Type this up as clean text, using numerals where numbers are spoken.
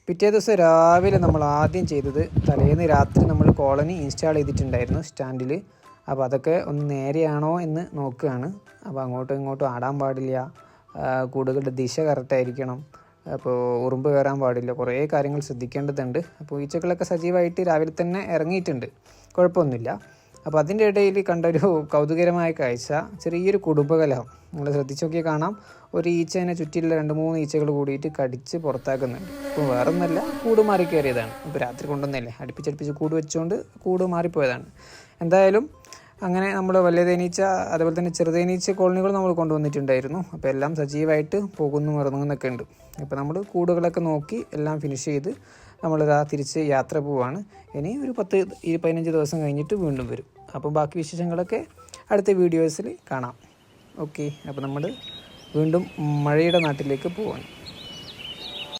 പിറ്റേ ദിവസം രാവിലെ നമ്മൾ ആദ്യം ചെയ്തത് തലേന്ന് രാത്രി നമ്മൾ കോളനി ഇൻസ്റ്റാൾ ചെയ്തിട്ടുണ്ടായിരുന്നു സ്റ്റാൻഡിൽ. അപ്പോൾ അതൊക്കെ ഒന്ന് നേരെയാണോ എന്ന് നോക്കുകയാണ്. അപ്പോൾ അങ്ങോട്ടും ഇങ്ങോട്ടും ആടാൻ പാടില്ല, കൂടുകളുടെ ദിശ കറക്റ്റായിരിക്കണം, അപ്പോൾ ഉറുമ്പ് കയറാൻ പാടില്ല, കുറേ കാര്യങ്ങൾ ശ്രദ്ധിക്കേണ്ടതുണ്ട്. അപ്പോൾ ഈച്ചകളൊക്കെ സജീവമായിട്ട് രാവിലെ തന്നെ ഇറങ്ങിയിട്ടുണ്ട്, കുഴപ്പമൊന്നുമില്ല. അപ്പോൾ അതിൻ്റെ ഇടയിൽ കണ്ടൊരു കൗതുകരമായ കാഴ്ച, ചെറിയൊരു കുടുംബകലഹം. നിങ്ങൾ ശ്രദ്ധിച്ച് നോക്കിയാൽ കാണാം, ഒരു ഈച്ചേനെ ചുറ്റിയുള്ള 2-3 ഈച്ചകൾ കൂടിയിട്ട് കടിച്ച് പുറത്താക്കുന്നുണ്ട്. അപ്പോൾ വേറൊന്നല്ല, കൂട് മാറി കയറിയതാണ്. ഇപ്പോൾ രാത്രി കൊണ്ടുവന്നല്ലേ, അടുപ്പിച്ചടുപ്പിച്ച് കൂട് വെച്ചുകൊണ്ട് കൂട് മാറിപ്പോയതാണ്. എന്തായാലും അങ്ങനെ നമ്മൾ വലിയ തേനീച്ച അതുപോലെ തന്നെ ചെറുതേനീച്ച കോളനികൾ നമ്മൾ കൊണ്ടുവന്നിട്ടുണ്ടായിരുന്നു. അപ്പോൾ എല്ലാം സജീവമായിട്ട് പോകുന്നു ഇറങ്ങുന്നൊക്കെ ഉണ്ട്. അപ്പോൾ നമ്മൾ കൂടുകളൊക്കെ നോക്കി എല്ലാം ഫിനിഷ് ചെയ്ത് നമ്മളിതാ തിരിച്ച് യാത്ര പോവാണ്. ഇനി ഒരു 10-15 ദിവസം കഴിഞ്ഞിട്ട് വീണ്ടും വരും. അപ്പോൾ ബാക്കി വിശേഷങ്ങളൊക്കെ അടുത്ത വീഡിയോസിൽ കാണാം. ഓക്കെ, അപ്പോൾ നമ്മൾ വീണ്ടും മഴയുടെ നാട്ടിലേക്ക് പോവാണ്.